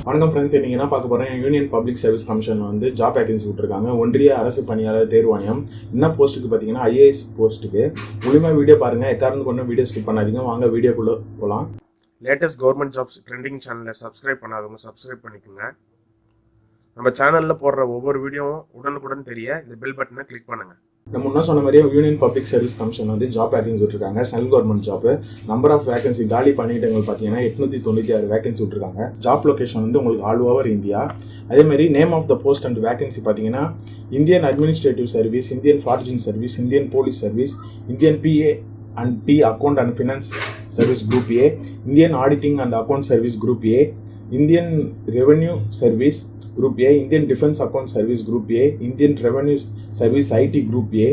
வணக்கம் ஃப்ரெண்ட்ஸ், நீங்கள் என்ன பார்க்க போகிறேன்? யூனியன் பப்ளிக் சர்வீஸ் கமிஷன் வந்து ஜாப் வேகன்சி விட்டுருக்காங்க. ஒன்றிய அரசு பணியாளர் தேர்வாணையம். என்ன போஸ்ட்டுக்கு பார்த்தீங்கன்னா IAS போஸ்ட்டுக்கு. முழுமையாக வீடியோ பாருங்கள். எக்காரணம் கொண்டு வீடியோ ஸ்கிப் பண்ணாதீங்க. வாங்க வீடியோக்குள்ளே போகலாம். லேட்டஸ்ட் கவர்மெண்ட் ஜாப்ஸ் ட்ரெண்டிங் சேனலை சப்ஸ்கிரைப் பண்ணாதவங்க சப்ஸ்கிரைப் பண்ணிக்கோங்க. நம்ம சேனலில் போடுற ஒவ்வொரு வீடியோவும் உடனுக்குடன் தெரிய இந்த பெல் பட்டனை கிளிக் பண்ணுங்கள். நம்ம முன்ன சொன்ன மாதிரியே யூனியன் பப்ளிக் சர்வீஸ் கமிஷன் வந்து ஜாப் வேகன்சி விட்டுருக்காங்க. Central government job. Number of vacancy காலி பணியிடங்கள் பார்த்தீங்கன்னா 896 வேகன்சி விட்டுருக்காங்க. ஜாப் லொகேஷன் வந்து உங்களுக்கு ஆல் ஓவர் இந்தியா. அதே மாதிரி name of the post and vacancy பார்த்தீங்கன்னா Indian administrative service, Indian foreign service, Indian police service, Indian PA and T account and finance service group A, Indian auditing and account service group A, Indian revenue service Group A, Indian Defense Account Service Group A, Indian Revenue Service IT Group A,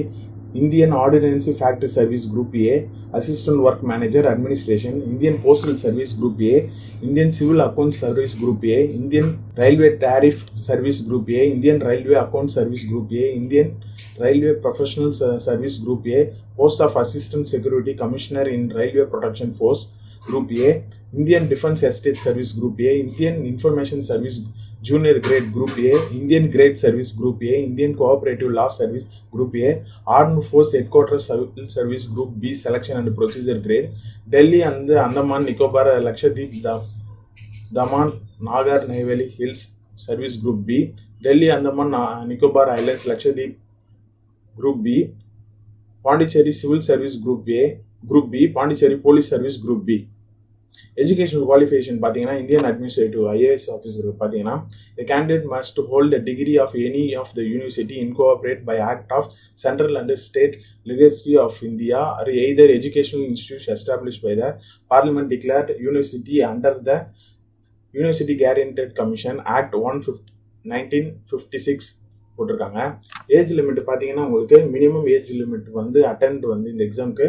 Indian Ordnance Factory Service Group A, Assistant Work Manager Administration, Indian Postal Service Group A, Indian Civil Account Service Group A, Indian Railway Tariff Service Group A, Indian Railway Account Service Group A, Indian Railway Professional Service Group A, Post of Assistant Security Commissioner in Railway Protection Force Group A, Indian Defense Estate Service Group A, Indian Information Service Junior Grade Group A, Indian Grade Service Group A, Indian Cooperative Law Service Group A, Armed Force Headquarters Civil Service Group B Selection and Procedure Grade, Delhi and Andaman Nicobar Lakshadweep Daman Nagar Neyveli Hills Service Group B, Delhi Andaman Nicobar Islands Lakshadweep Group B, Pondicherry Civil Service Group B, Pondicherry Police Service Group B. Educational qualification பார்த்தீங்கன்னா Indian administrative IAS ஆஃபீஸருக்கு பார்த்தீங்கன்னா the candidate must hold a degree of any of the university incorporated by Act of Central and State Legislature of India or either educational institution established by the Parliament declared university under the University Guaranteed Commission Act 1956 போட்டிருக்காங்க. Age limit பார்த்தீங்கன்னா உங்களுக்கு minimum age limit வந்து attend வந்து இந்த எக்ஸாமுக்கு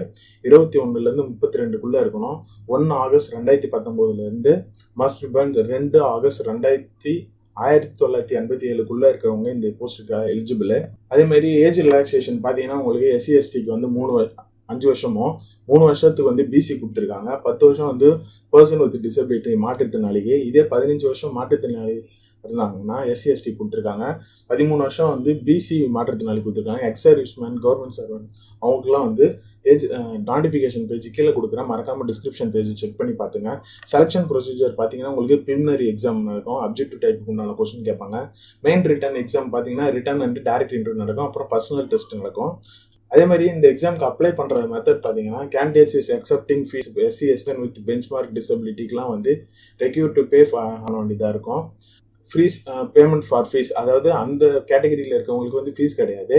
21 32 இருக்கணும். 1 August 2019 must burn 2 August 1987 இருக்கிறவங்க இந்த போஸ்ட்டுக்கு எலிஜிபிள். அதே மாதிரி ஏஜ் ரிலாக்ஸேஷன் பார்த்தீங்கன்னா உங்களுக்கு SC STக்கு வந்து 5 வருஷமும் 3 வருஷத்துக்கு வந்து BC கொடுத்துருக்காங்க. 10 வருஷம் வந்து பர்சன் வித் டிசபிலிட்டி மாற்றுத்திறனாளிக்கு. இதே 15 வருஷம் மாற்றுத்திறனாளி இருந்தாங்கன்னா SC ST கொடுத்துருக்காங்க. 13 வருஷம் வந்து BC மாற்றுத்திறனாளி கொடுத்துருக்காங்க. எக்ஸ் சர்வீஸ்மேன், கவர்மெண்ட் சர்வெண்ட் அவங்களுக்குலாம் வந்து ஏஜ் நோட்டிஃபிகேஷன் பேஜ் கீழே கொடுக்குறேன், மறக்காம டிஸ்கிரிப்ஷன் பேஜ் செக் பண்ணி பார்த்துங்க. செலெக்ஷன் ப்ரொசீஜர் பார்த்தீங்கன்னா உங்களுக்கு ப்ரிலிமினரி எக்ஸாம் நடக்கும். அப்ஜெக்டிவ் டைப்புக்கு உண்டான கொஸ்டின் கேட்பாங்க. மெயின் ரிட்டன் எக்ஸாம் பார்த்தீங்கன்னா ரிட்டன் அண்ட் டைரக்ட் இன்டர்வியூ நடக்கும். அப்புறம் பர்சனல் டெஸ்ட் நடக்கும். அதே மாதிரி இந்த எக்ஸாமுக்கு அப்ளை பண்ணுற மெத்தட் பார்த்தீங்கன்னா candidates is accepting fees SC ST with benchmark டிசபிலிட்டிக்கெலாம் வந்து ரெக்யூர் டு பே பண்ண வேண்டியதாக இருக்கும். ஃபீஸ் பேமெண்ட் ஃபார் ஃபீஸ், அதாவது அந்த கேட்டகரியில் இருக்கவங்களுக்கு வந்து ஃபீஸ் கிடையாது.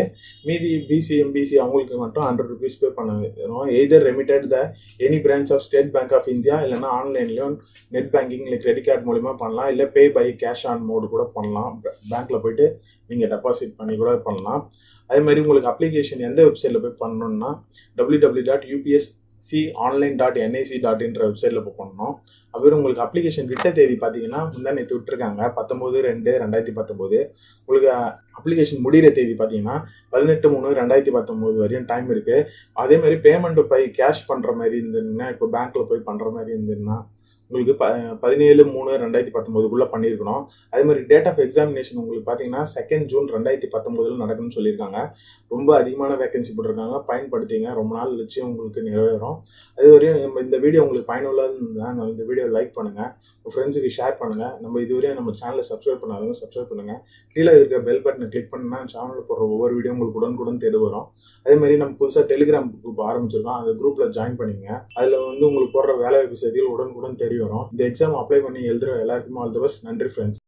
மீதி BC MBC அவங்களுக்கு மட்டும் 100 rupees பே பண்ண வரும். Either remitted the any branch of state bank of India, இல்லைனா ஆன்லைன்லேயும் நெட் பேங்கிங் இல்லை கிரெடிட் கார்டு மூலிமா பண்ணலாம். இல்லை pay by cash on mode கூட பண்ணலாம். பேங்க்கில் போய்ட்டு நீங்கள் டெபாசிட் பண்ணி கூட பண்ணலாம். அதே மாதிரி உங்களுக்கு அப்ளிகேஷன் எந்த வெப்சைட்டில் போய் பண்ணணும்னா www.upsconline.nic.in வெப்சைட்டில் போய் பண்ணணும். அப்புறம் உங்களுக்கு அப்ளிகேஷன் விட்ட தேதி பார்த்தீங்கன்னா முந்தானேற்று விட்டுருக்காங்க 19/2/2019. உங்களுக்கு அப்ளிகேஷன் முடிகிற தேதி பார்த்தீங்கன்னா 18/3/2019 வரையும் டைம் இருக்குது. அதே மாதிரி பேமெண்ட் பை கேஷ் பண்ணுற மாதிரி இருந்ததுன்னா, இப்போ பேங்க்கில் போய் பண்ணுற மாதிரி இருந்ததுன்னா உங்களுக்கு 17/3/2019 பண்ணியிருக்கணும். அதே மாதிரி டேட் ஆஃப் எக்ஸாமினேஷன் உங்களுக்கு பார்த்தீங்கன்னா 2 ஜூன் 2019 நடக்கும்னு சொல்லியிருக்காங்க. ரொம்ப அதிகமான வேகன்சி போட்டிருக்காங்க, பயன்படுத்திங்க. ரொம்ப நாள் வச்சு உங்களுக்கு நிறைவேறும். அது வரையும் நம்ம இந்த வீடியோ உங்களுக்கு பயனுள்ளதாக இருந்தால் இந்த வீடியோ லைக் பண்ணுங்கள், உங்கள் ஃப்ரெண்ட்ஸுக்கு ஷேர் பண்ணுங்கள். நம்ம இதுவரையும் நம்ம சேனலை சப்ஸ்கிரைப் பண்ணாதவங்க சப்ஸ்கிரைப் பண்ணுங்கள். கீழே இருக்க பெல் பட்டனை கிளிக் பண்ணால் சேனலில் போடுற ஒவ்வொரு வீடியோ உங்களுக்கு உடனுக்குடன் தெரிய வரும். அதே மாதிரி நம்ம புதுசாக டெலிகிராம் குரூப் ஆரம்பிச்சிருக்கோம். அந்த குரூப்பில் ஜாயின் பண்ணிங்க. அதில் வந்து உங்களுக்கு போடுற வேலை வாய்ப்பு செய்திகள் உடனுக்குடன் தெரிய வரும். இந்த எக்ஸாம் அப்ளை பண்ணி எழுதுற எல்லாருக்குமே ஆல் தி பெஸ்ட். நன்றி ஃப்ரெண்ட்ஸ்.